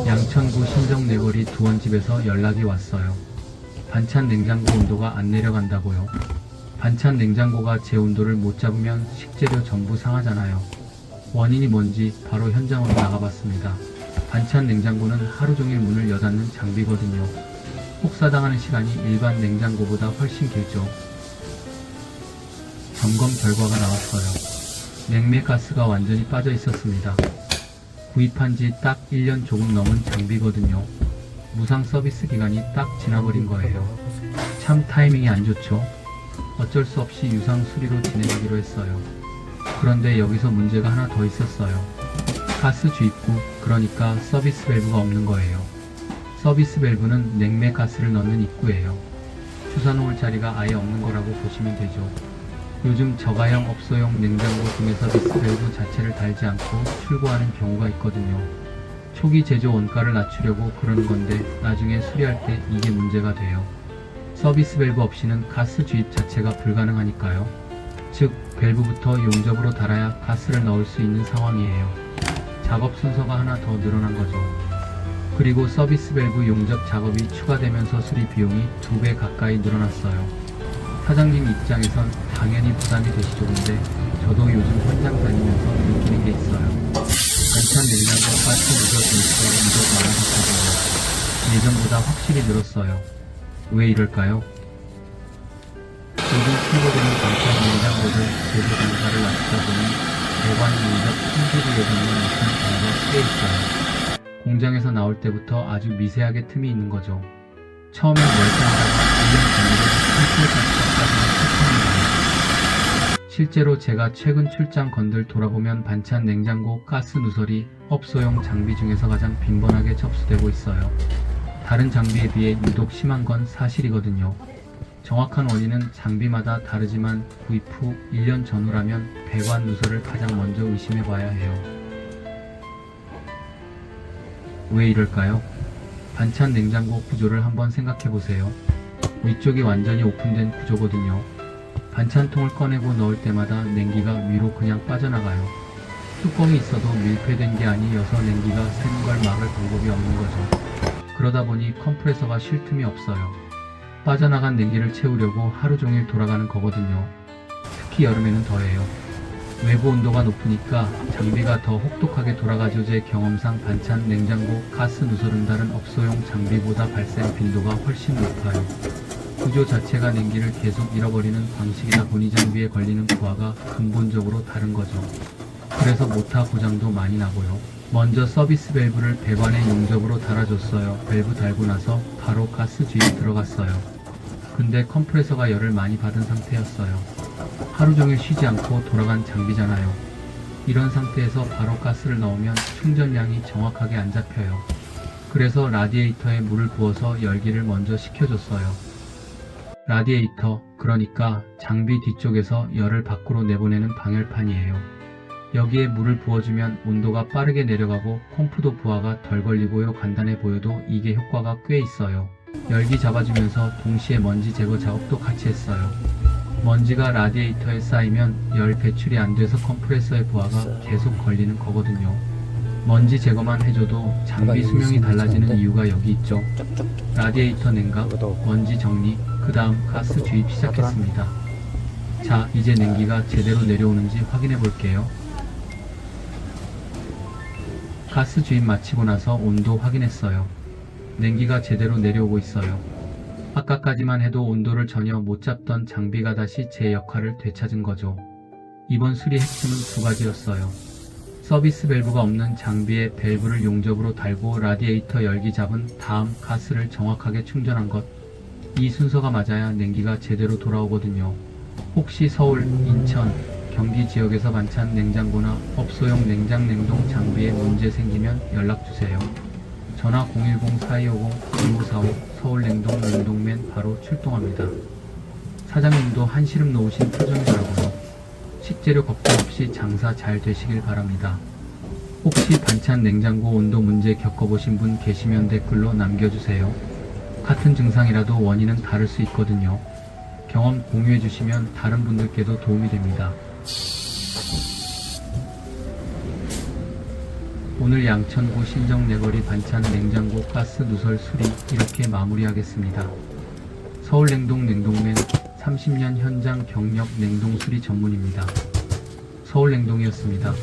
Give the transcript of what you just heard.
양천구 신정내거리 두원집에서 연락이 왔어요. 반찬 냉장고 온도가 안 내려간다고요. 반찬 냉장고가 제 온도를 못 잡으면 식재료 전부 상하잖아요. 원인이 뭔지 바로 현장으로 나가봤습니다. 반찬 냉장고는 하루 종일 문을 여닫는 장비거든요. 혹사당하는 시간이 일반 냉장고보다 훨씬 길죠. 점검 결과가 나왔어요. 냉매 가스가 완전히 빠져 있었습니다. 구입한 지 딱 1년 조금 넘은 장비거든요. 무상 서비스 기간이 딱 지나버린 거예요. 참 타이밍이 안 좋죠. 어쩔 수 없이 유상 수리로 진행하기로 했어요. 그런데 여기서 문제가 하나 더 있었어요. 가스 주입구, 그러니까 서비스 밸브가 없는 거예요. 서비스 밸브는 냉매 가스를 넣는 입구예요. 주사 놓을 자리가 아예 없는 거라고 보시면 되죠. 요즘 저가형 업소용 냉장고 중에 서비스 밸브 자체를 달지 않고 출고하는 경우가 있거든요. 초기 제조 원가를 낮추려고 그러는 건데 나중에 수리할 때 이게 문제가 돼요. 서비스 밸브 없이는 가스 주입 자체가 불가능하니까요. 즉 밸브부터 용접으로 달아야 가스를 넣을 수 있는 상황이에요. 작업 순서가 하나 더 늘어난 거죠. 그리고 서비스 밸브 용접 작업이 추가되면서 수리 비용이 2배 가까이 늘어났어요. 사장님 입장에선 당연히 부담이 되시죠. 근데 저도 요즘 현장 다니면서 느끼는 게 있어요. 반찬 냉장고 가스 누적 인수가 유독 많아졌거든요. 예전보다 확실히 늘었어요. 왜 이럴까요? 요즘 출고되는 반찬 냉장고들 제조 단가를 낮추다 보니 배관 용접 품질이 예전에 못한 경우가 꽤 있어요. 공장에서 나올 때부터 아주 미세하게 틈이 있는 거죠. 처음엔 멀쩡하다가 1년 전으로 품질까지는 실패합니다. 실제로 제가 최근 출장 건들 돌아보면 반찬 냉장고 가스 누설이 업소용 장비 중에서 가장 빈번하게 접수되고 있어요. 다른 장비에 비해 유독 심한 건 사실이거든요. 정확한 원인은 장비마다 다르지만 구입 후 1년 전후라면 배관 누설을 가장 먼저 의심해 봐야 해요. 왜 이럴까요? 반찬 냉장고 구조를 한번 생각해 보세요. 위쪽이 완전히 오픈된 구조거든요. 반찬통을 꺼내고 넣을 때마다 냉기가 위로 그냥 빠져나가요. 뚜껑이 있어도 밀폐된 게 아니어서 냉기가 새는 걸 막을 방법이 없는 거죠. 그러다 보니 컴프레서가 쉴 틈이 없어요. 빠져나간 냉기를 채우려고 하루 종일 돌아가는 거거든요. 특히 여름에는 더해요. 외부 온도가 높으니까 장비가 더 혹독하게 돌아가죠. 제 경험상 반찬 냉장고 가스 누설은 다른 업소용 장비보다 발생 빈도가 훨씬 높아요. 구조 자체가 냉기를 계속 잃어버리는 방식이다 보니 장비에 걸리는 부하가 근본적으로 다른 거죠. 그래서 모타 고장도 많이 나고요. 먼저 서비스 밸브를 배관에 용접으로 달아줬어요. 밸브 달고 나서 바로 가스 주입 들어갔어요. 근데 컴프레서가 열을 많이 받은 상태였어요. 하루 종일 쉬지 않고 돌아간 장비잖아요. 이런 상태에서 바로 가스를 넣으면 충전량이 정확하게 안 잡혀요. 그래서 라디에이터에 물을 부어서 열기를 먼저 식혀줬어요. 라디에이터, 그러니까 장비 뒤쪽에서 열을 밖으로 내보내는 방열판이에요. 여기에 물을 부어주면 온도가 빠르게 내려가고 콤프도 부하가 덜 걸리고요. 간단해 보여도 이게 효과가 꽤 있어요. 열기 잡아주면서 동시에 먼지 제거 작업도 같이 했어요. 먼지가 라디에이터에 쌓이면 열 배출이 안 돼서 컴프레서의 부하가 계속 걸리는 거거든요. 먼지 제거만 해줘도 장비 수명이 달라지는 이유가 여기 있죠. 라디에이터 냉각, 먼지 정리, 그 다음 가스 주입 시작했습니다. 자, 이제 냉기가 제대로 내려오는지 확인해 볼게요. 가스 주입 마치고 나서 온도 확인했어요. 냉기가 제대로 내려오고 있어요. 아까까지만 해도 온도를 전혀 못 잡던 장비가 다시 제 역할을 되찾은 거죠. 이번 수리 핵심은 두 가지였어요. 서비스 밸브가 없는 장비에 밸브를 용접으로 달고 라디에이터 열기 잡은 다음 가스를 정확하게 충전한 것. 이 순서가 맞아야 냉기가 제대로 돌아오거든요. 혹시 서울, 인천, 경기 지역에서 반찬 냉장고나 업소용 냉장 냉동 장비에 문제 생기면 연락주세요. 전화 010-4250-2545 서울냉동 냉동맨 바로 출동합니다. 사장님도 한시름 놓으신 표정이더라고요. 식재료 걱정 없이 장사 잘 되시길 바랍니다. 혹시 반찬 냉장고 온도 문제 겪어보신 분 계시면 댓글로 남겨주세요. 같은 증상이라도 원인은 다를 수 있거든요. 경험 공유해주시면 다른 분들께도 도움이 됩니다. 오늘 양천구 신정내거리 반찬 냉장고 가스 누설 수리 이렇게 마무리하겠습니다. 서울냉동 냉동맨 30년 현장 경력 냉동 수리 전문입니다. 서울냉동이었습니다.